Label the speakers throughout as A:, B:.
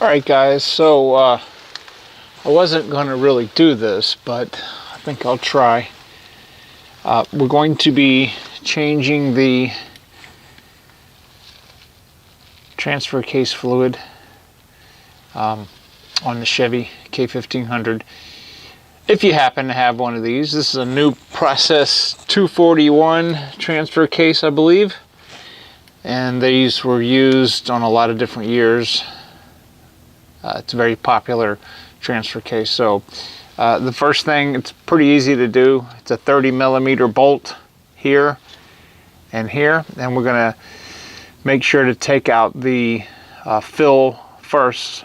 A: Alright guys, so I wasn't going to really do this, but I think I'll try. We're going to be changing the transfer case fluid on the Chevy K1500. If you happen to have one of these, this is a new process 241 transfer case, I believe. And these were used on a lot of different years. It's a very popular transfer case. So the first thing, it's pretty easy to do. It's a 30mm bolt here and here, and we're going to make sure to take out the fill first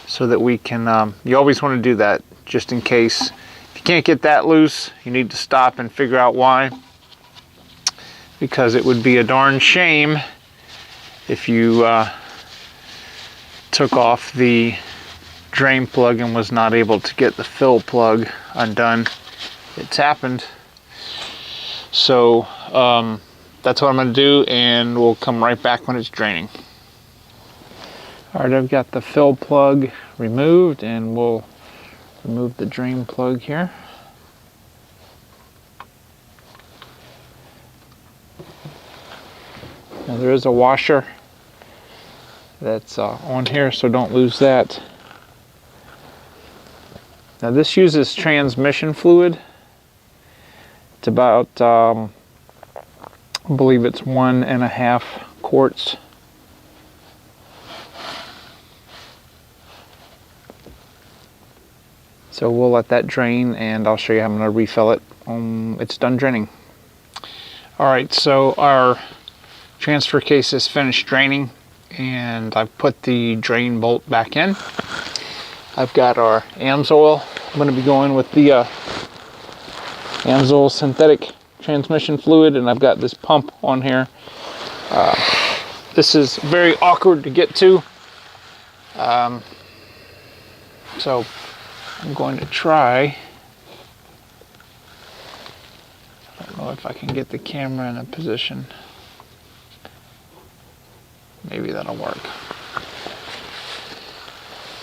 A: so that we can, you always want to do that just in case. If you can't get that loose, you need to stop and figure out why, because it would be a darn shame if you took off the drain plug and was not able to get the fill plug undone. It's happened. So that's what I'm going to do, and we'll come right back when it's draining. Alright, I've got the fill plug removed, and we'll remove the drain plug here. Now there is a washer that's on here, so don't lose that. Now this uses transmission fluid. It's about, I believe it's 1.5 quarts. So we'll let that drain, and I'll show you how I'm going to refill it when it's done draining. Alright, so our transfer case is finished draining, and I've put the drain bolt back in. I've got our AMSOIL. I'm going to be going with the AMSOIL synthetic transmission fluid, and I've got this pump on here. This is very awkward to get to, so I'm going to try. I don't know if I can get the camera in a position. Maybe that'll work.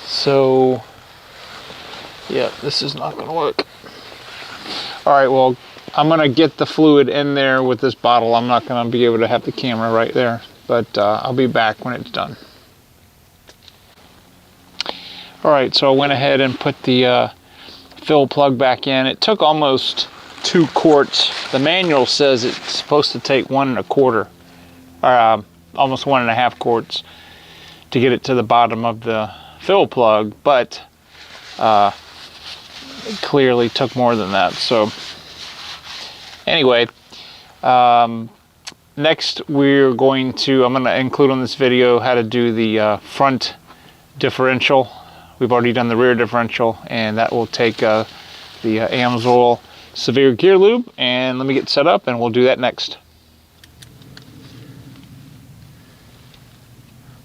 A: So, yeah, this is not going to work. Alright, well, I'm going to get the fluid in there with this bottle. I'm not going to be able to have the camera right there, but I'll be back when it's done. Alright, so I went ahead and put the fill plug back in. It took almost 2 quarts. The manual says it's supposed to take 1.25, or almost 1.5 quarts to get it to the bottom of the fill plug, but it clearly took more than that. So anyway, next we're going to, I'm going to include on this video how to do the front differential. We've already done the rear differential, and that will take the AMSOIL severe gear lube. And let me get set up, and we'll do that next.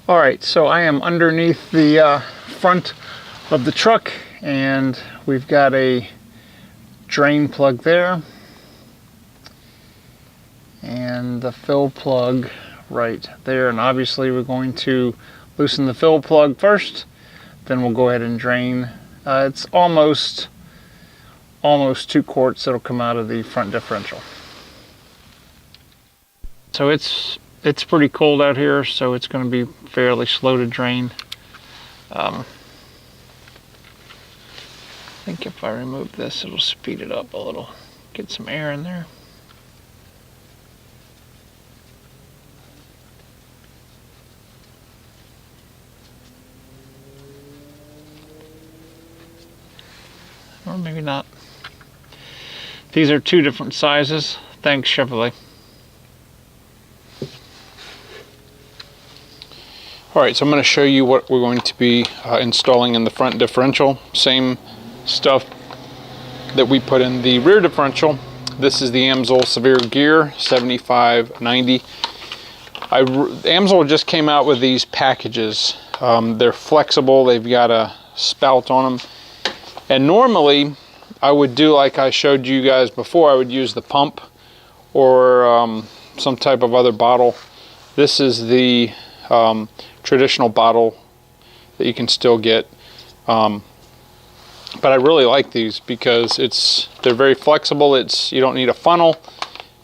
A: Alright, so I am underneath the front of the truck, and we've got a drain plug there and the fill plug right there. And obviously we're going to loosen the fill plug first, then we'll go ahead and drain. It's almost 2 quarts that'll come out of the front differential. So it's pretty cold out here, so it's going to be fairly slow to drain. I think if I remove this, it'll speed it up a little. Get some air in there. Or maybe not. These are 2 different sizes. Thanks, Chevrolet. Alright, so I'm going to show you what we're going to be installing in the front differential. Same stuff that we put in the rear differential. This is the AMSOIL Severe Gear 7590. AMSOIL just came out with these packages. They're flexible, they've got a spout on them. And normally I would do like I showed you guys before. I would use the pump or some type of other bottle. This is the traditional bottle that you can still get. But I really like these because they're very flexible. You don't need a funnel,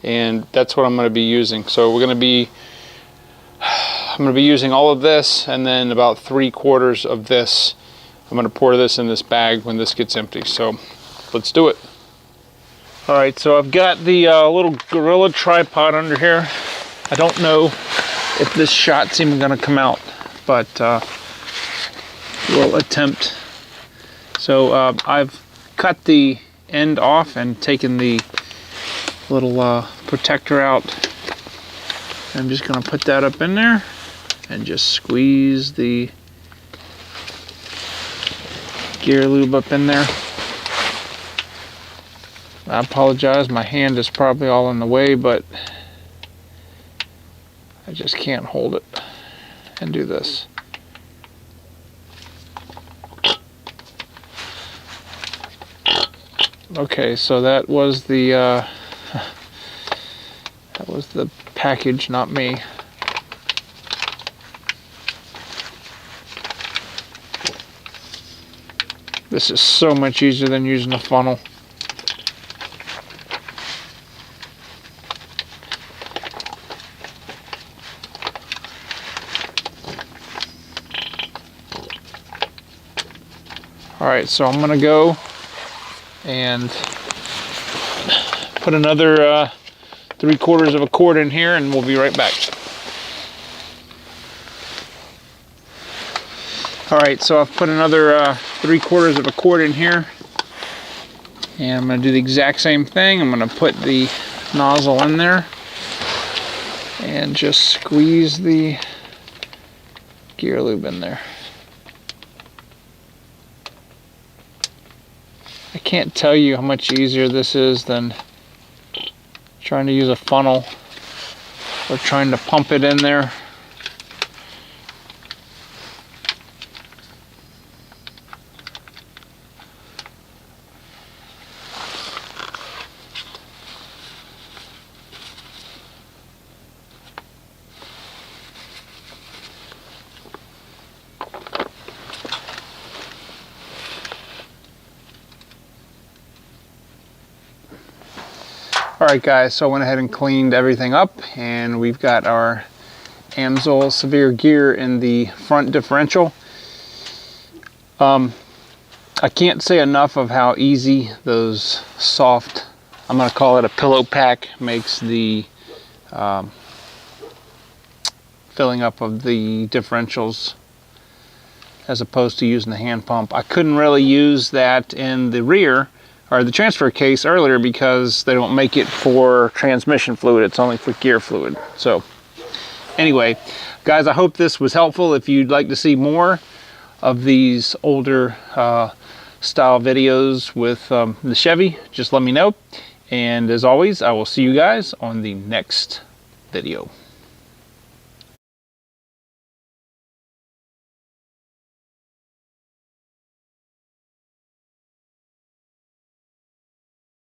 A: and that's what I'm going to be using. So I'm going to be using all of this, and then about 3/4 of this. I'm going to pour this in this bag when this gets empty. So let's do it. All right, so I've got the little Gorilla tripod under here. I don't know if this shot's even going to come out, but we'll attempt. So I've cut the end off and taken the little protector out. I'm just going to put that up in there and just squeeze the gear lube up in there. I apologize, my hand is probably all in the way, but I just can't hold it and do this. Okay, so that was the package, not me. This is so much easier than using a funnel. Alright, so I'm going to go and put another 3/4 of a cord in here, and we'll be right back. Alright, so I've put another 3/4 of a cord in here, and I'm going to do the exact same thing. I'm going to put the nozzle in there and just squeeze the gear lube in there. I can't tell you how much easier this is than trying to use a funnel or trying to pump it in there. Alright guys, so I went ahead and cleaned everything up, and we've got our Amsoil Severe gear in the front differential. I can't say enough of how easy those soft, I'm going to call it a pillow pack, makes the filling up of the differentials as opposed to using the hand pump. I couldn't really use that in the rear or the transfer case earlier because they don't make it for transmission fluid. It's only for gear fluid. So anyway, guys, I hope this was helpful. If you'd like to see more of these older style videos with the Chevy, just let me know. And as always, I will see you guys on the next video.